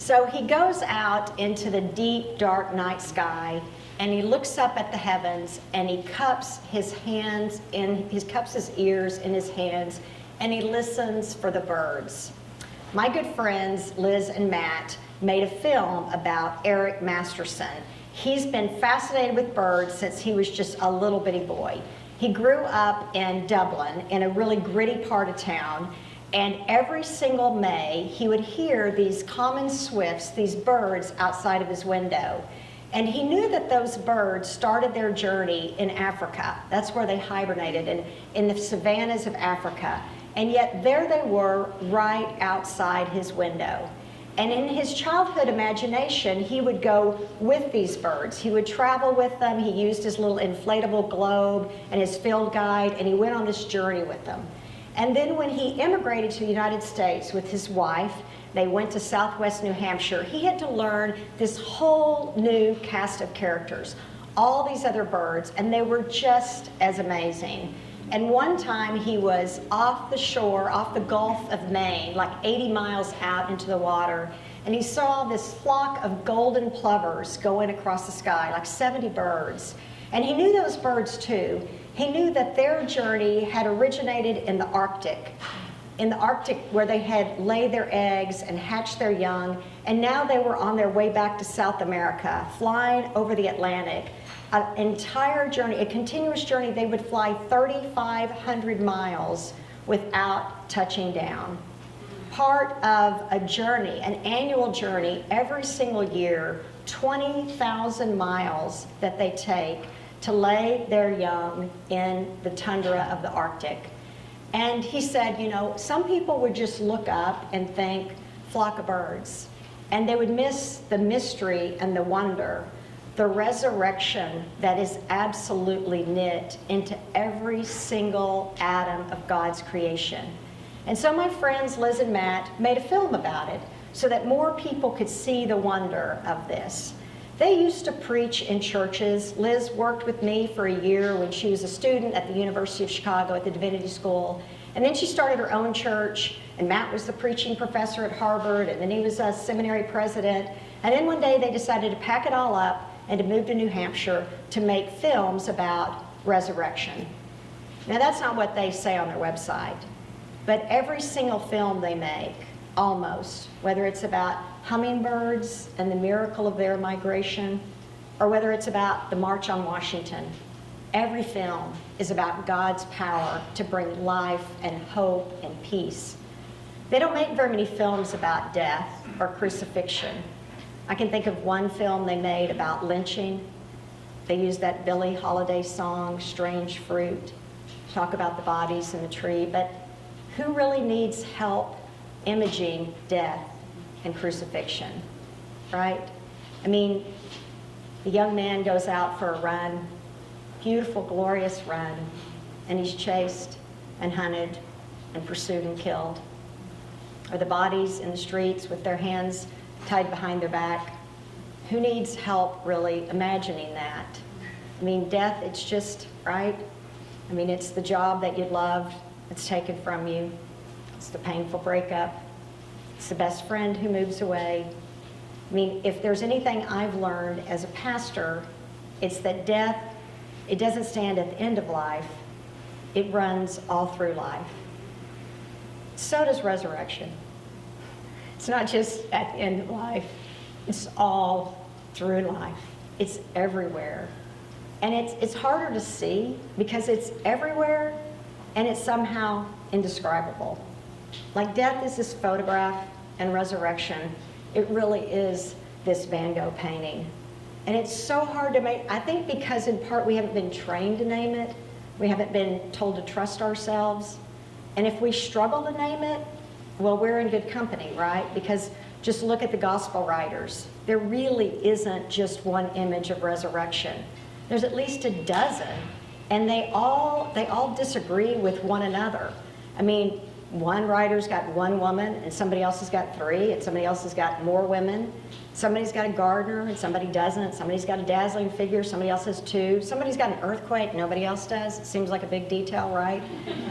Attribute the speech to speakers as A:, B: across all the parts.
A: So he goes out into the deep, dark night sky, and he looks up at the heavens, and he cups his hands in, he cups his ears in his hands, and he listens for the birds. My good friends, Liz and Matt, made a film about Eric Masterson. He's been fascinated with birds since he was just a little bitty boy. He grew up in Dublin, in a really gritty part of town, and every single May, he would hear these common swifts, these birds outside of his window. And he knew that those birds started their journey in Africa. That's where they hibernated, in the savannas of Africa. And yet there they were right outside his window. And in his childhood imagination, he would go with these birds. He would travel with them. He used his little inflatable globe and his field guide, and he went on this journey with them. And then when he immigrated to the United States with his wife, they went to Southwest New Hampshire, he had to learn this whole new cast of characters, all these other birds, and they were just as amazing. And one time he was off the shore, off the Gulf of Maine, like 80 miles out into the water, and he saw this flock of golden plovers going across the sky, like 70 birds. And he knew those birds too. He knew that their journey had originated in the Arctic where they had laid their eggs and hatched their young, and now they were on their way back to South America, flying over the Atlantic. An entire journey, a continuous journey. They would fly 3,500 miles without touching down. Part of a journey, an annual journey, every single year, 20,000 miles that they take to lay their young in the tundra of the Arctic. And he said, you know, some people would just look up and think, flock of birds, and they would miss the mystery and the wonder, the resurrection that is absolutely knit into every single atom of God's creation. And so my friends Liz and Matt made a film about it so that more people could see the wonder of this. They used to preach in churches. Liz worked with me for a year when she was a student at the University of Chicago at the Divinity School. And then she started her own church, and Matt was the preaching professor at Harvard, and then he was a seminary president. And then one day they decided to pack it all up and to move to New Hampshire to make films about resurrection. Now that's not what they say on their website, but every single film they make, almost, whether it's about hummingbirds and the miracle of their migration, or whether it's about the March on Washington, every film is about God's power to bring life and hope and peace. They don't make very many films about death or crucifixion. I can think of one film they made about lynching. They used that Billie Holiday song, Strange Fruit, talk about the bodies in the tree, but who really needs help imaging death and crucifixion, right? I mean, the young man goes out for a run, beautiful, glorious run, and he's chased and hunted and pursued and killed. Or the bodies in the streets with their hands tied behind their back. Who needs help really imagining that? I mean, death, it's just, right? I mean, it's the job that you loved, it's taken from you. It's the painful breakup. It's the best friend who moves away. I mean, if there's anything I've learned as a pastor, it's that death, it doesn't stand at the end of life, it runs all through life. So does resurrection. It's not just at the end of life, it's all through life. It's everywhere. And it's harder to see because it's everywhere and it's somehow indescribable. Like death is this photograph and resurrection, it really is this Van Gogh painting. And it's so hard to make, I think because in part we haven't been trained to name it, we haven't been told to trust ourselves. And if we struggle to name it, well, we're in good company, right? Because just look at the gospel writers. There really isn't just one image of resurrection. There's at least a dozen, and they all disagree with one another. I mean, one writer's got one woman, and somebody else has got three, and somebody else has got more women. Somebody's got a gardener, and somebody doesn't. Somebody's got a dazzling figure, somebody else has two. Somebody's got an earthquake, nobody else does. It seems like a big detail, right?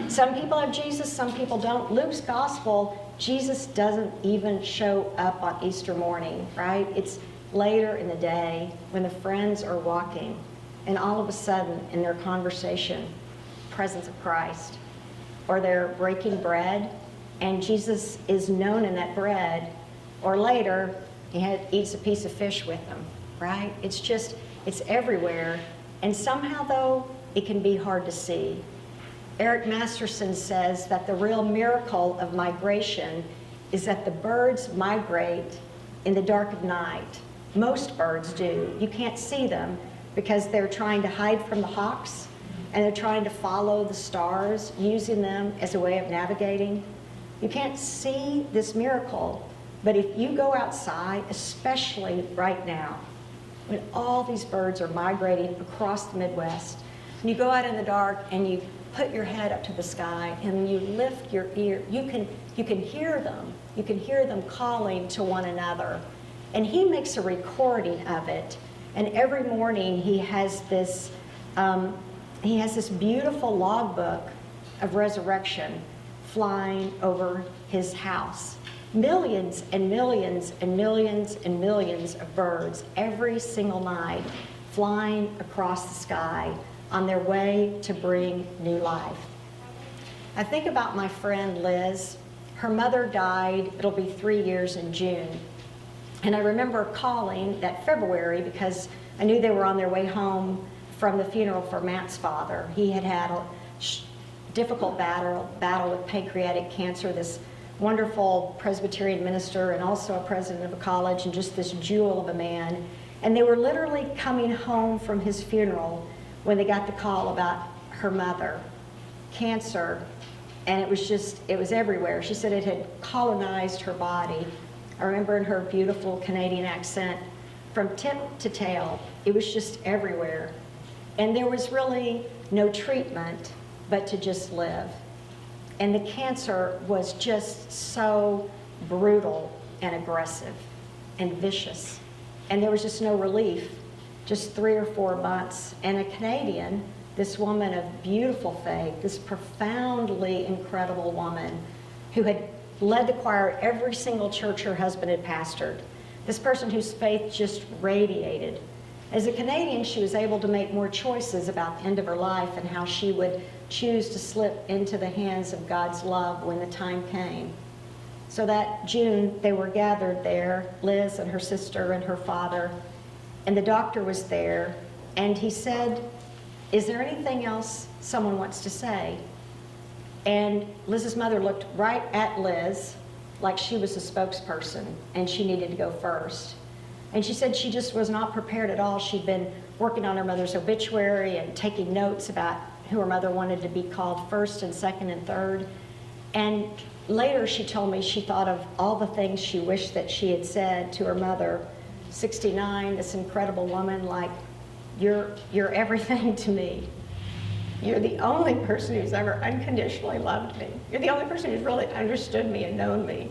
A: Some people have Jesus, some people don't. Luke's gospel, Jesus doesn't even show up on Easter morning, right? It's later in the day when the friends are walking, and all of a sudden, in their conversation, presence of Christ. Or they're breaking bread, and Jesus is known in that bread. Or later, he eats a piece of fish with them, right? It's everywhere. And somehow, though, it can be hard to see. Eric Masterson says that the real miracle of migration is that the birds migrate in the dark of night. Most birds do. You can't see them because they're trying to hide from the hawks, and they're trying to follow the stars, using them as a way of navigating. You can't see this miracle, but if you go outside, especially right now, when all these birds are migrating across the Midwest, and you go out in the dark and you put your head up to the sky and you lift your ear, you can hear them. You can hear them calling to one another. And he makes a recording of it. And every morning he has this beautiful logbook of resurrection flying over his house. Millions and millions and millions and millions of birds every single night flying across the sky on their way to bring new life. I think about my friend Liz. Her mother died, it'll be 3 years in June. And I remember calling that February because I knew they were on their way home from the funeral for Matt's father. He had had a difficult battle with pancreatic cancer, this wonderful Presbyterian minister and also a president of a college and just this jewel of a man. And they were literally coming home from his funeral when they got the call about her mother, cancer, and it was everywhere. She said it had colonized her body. I remember in her beautiful Canadian accent, from tip to tail, it was just everywhere. And there was really no treatment but to just live. And the cancer was just so brutal and aggressive and vicious. And there was just no relief, just 3 or 4 months. And a Canadian, this woman of beautiful faith, this profoundly incredible woman who had led the choir at every single church her husband had pastored, this person whose faith just radiated. As a Canadian, she was able to make more choices about the end of her life and how she would choose to slip into the hands of God's love when the time came. So that June, they were gathered there, Liz and her sister and her father, and the doctor was there, and he said, "Is there anything else someone wants to say?" And Liz's mother looked right at Liz like she was a spokesperson and she needed to go first. And she said she just was not prepared at all. She'd been working on her mother's obituary and taking notes about who her mother wanted to be called first and second and third. And later she told me she thought of all the things she wished that she had said to her mother, 69, this incredible woman, like, you're everything to me. You're the only person who's ever unconditionally loved me. You're the only person who's really understood me and known me.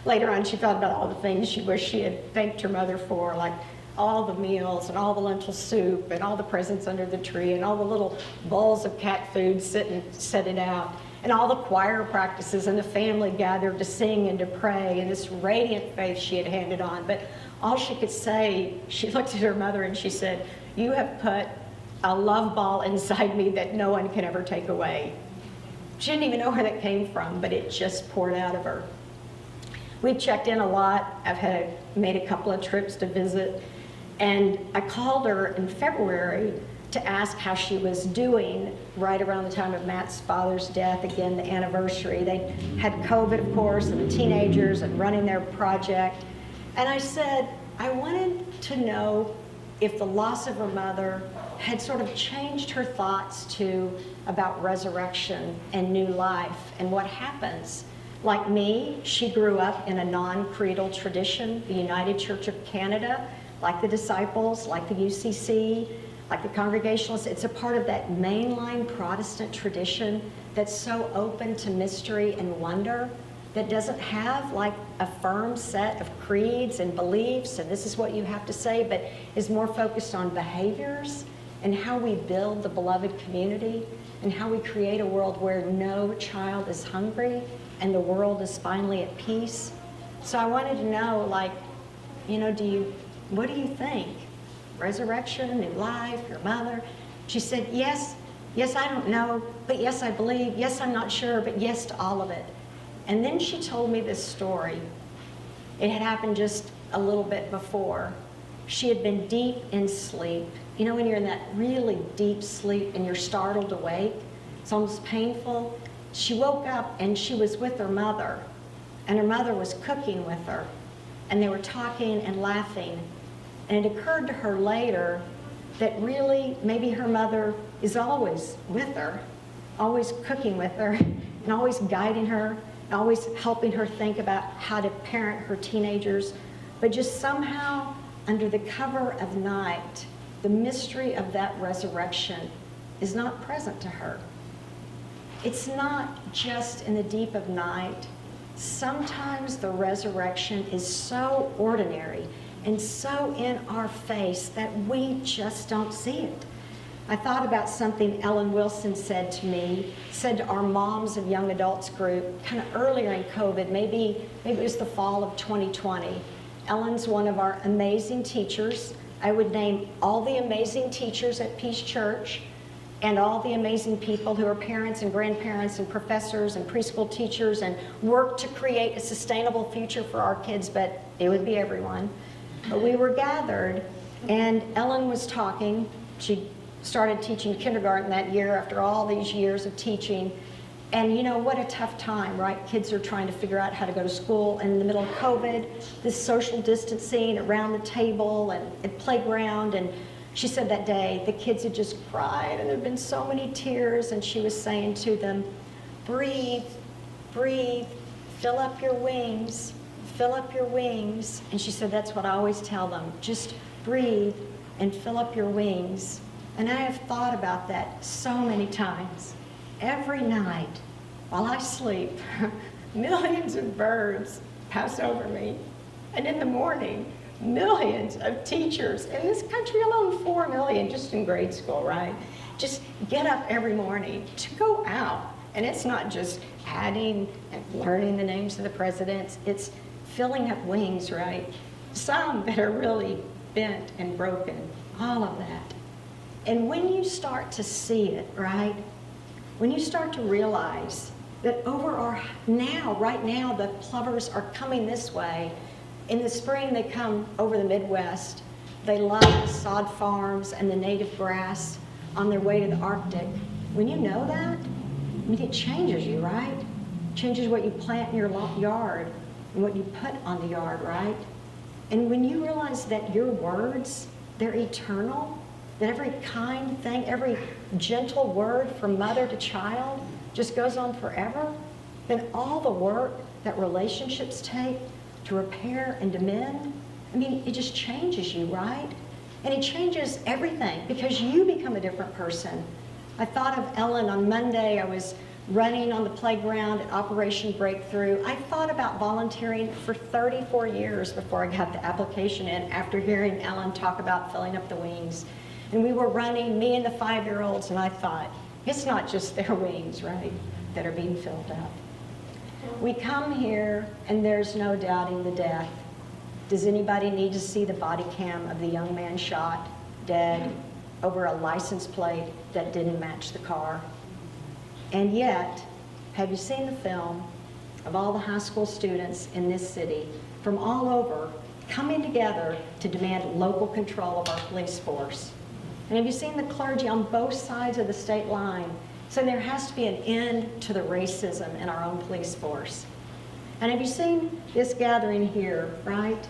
A: Later on, she thought about all the things she wished she had thanked her mother for, like all the meals and all the lentil soup and all the presents under the tree and all the little bowls of cat food set it out and all the choir practices and the family gathered to sing and to pray and this radiant faith she had handed on. But all she could say, she looked at her mother and she said, "You have put a love ball inside me that no one can ever take away." She didn't even know where that came from, but it just poured out of her. We've checked in a lot. I've made a couple of trips to visit, and I called her in February to ask how she was doing right around the time of Matt's father's death, again, the anniversary. They had COVID, of course, and the teenagers and running their project. And I said, I wanted to know if the loss of her mother had sort of changed her thoughts too about resurrection and new life and what happens. Like me, she grew up in a non-creedal tradition, the United Church of Canada, like the Disciples, like the UCC. like the Congregationalists, it's a part of that mainline Protestant tradition that's so open to mystery and wonder, that doesn't have like a firm set of creeds and beliefs, and this is what you have to say, but is more focused on behaviors and how we build the beloved community and how we create a world where no child is hungry and the world is finally at peace. So I wanted to know, like, you know, what do you think? Resurrection, new life, your mother? She said, yes, I don't know, but yes, I believe, yes, I'm not sure, but yes to all of it. And then she told me this story. It had happened just a little bit before. She had been deep in sleep. You know when you're in that really deep sleep and you're startled awake? It's almost painful. She woke up and she was with her mother, and her mother was cooking with her, and they were talking and laughing. And it occurred to her later that really maybe her mother is always with her, always cooking with her, and always guiding her, always helping her think about how to parent her teenagers. But just somehow, under the cover of night, the mystery of that resurrection is not present to her. It's not just in the deep of night. Sometimes the resurrection is so ordinary and so in our face that we just don't see it. I thought about something Ellen Wilson said to me, said to our Moms of Young Adults group, kind of earlier in COVID, maybe it was the fall of 2020. Ellen's one of our amazing teachers. I would name all the amazing teachers at Peace Church and all the amazing people who are parents and grandparents and professors and preschool teachers and work to create a sustainable future for our kids, but it would be everyone. But we were gathered, and Ellen was talking. She started teaching kindergarten that year after all these years of teaching. And you know, what a tough time, right? Kids are trying to figure out how to go to school, and in the middle of COVID, this social distancing around the table and at playground. And she said that day the kids had just cried, and there had been so many tears, and she was saying to them, breathe, breathe, fill up your wings, fill up your wings. And she said, that's what I always tell them, just breathe and fill up your wings. And I have thought about that so many times. Every night while I sleep, millions of birds pass over me. And in the morning, millions of teachers in this country alone, 4 million just in grade school, right? Just get up every morning to go out. And it's not just adding and learning the names of the presidents, it's filling up wings, right? Some that are really bent and broken, all of that. And when you start to see it, right? When you start to realize that right now, the plovers are coming this way. In the spring, they come over the Midwest. They love the sod farms and the native grass on their way to the Arctic. When you know that, I mean, it changes you, right? It changes what you plant in your yard and what you put on the yard, right? And when you realize that your words, they're eternal, that every kind thing, every gentle word from mother to child just goes on forever, then all the work that relationships take to repair and to mend, I mean, it just changes you, right? And it changes everything because you become a different person. I thought of Ellen on Monday. I was running on the playground at Operation Breakthrough. I thought about volunteering for 34 years before I got the application in after hearing Ellen talk about filling up the wings. And we were running, me and the 5-year-olds, and I thought, it's not just their wings, right, that are being filled up. We come here, and there's no doubting the death. Does anybody need to see the body cam of the young man shot, dead, over a license plate that didn't match the car? And yet, have you seen the film of all the high school students in this city from all over coming together to demand local control of our police force? And have you seen the clergy on both sides of the state line saying there has to be an end to the racism in our own police force? And have you seen this gathering here, right?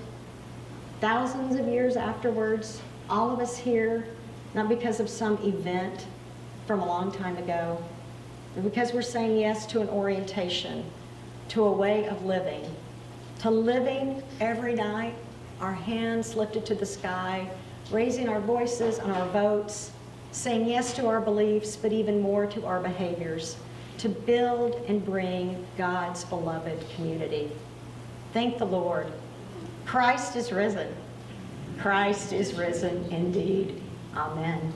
A: Thousands of years afterwards, all of us here, not because of some event from a long time ago, but because we're saying yes to an orientation, to a way of living, to living every night, our hands lifted to the sky, raising our voices on our votes, saying yes to our beliefs, but even more to our behaviors, to build and bring God's beloved community. Thank the Lord. Christ is risen. Christ is risen indeed. Amen.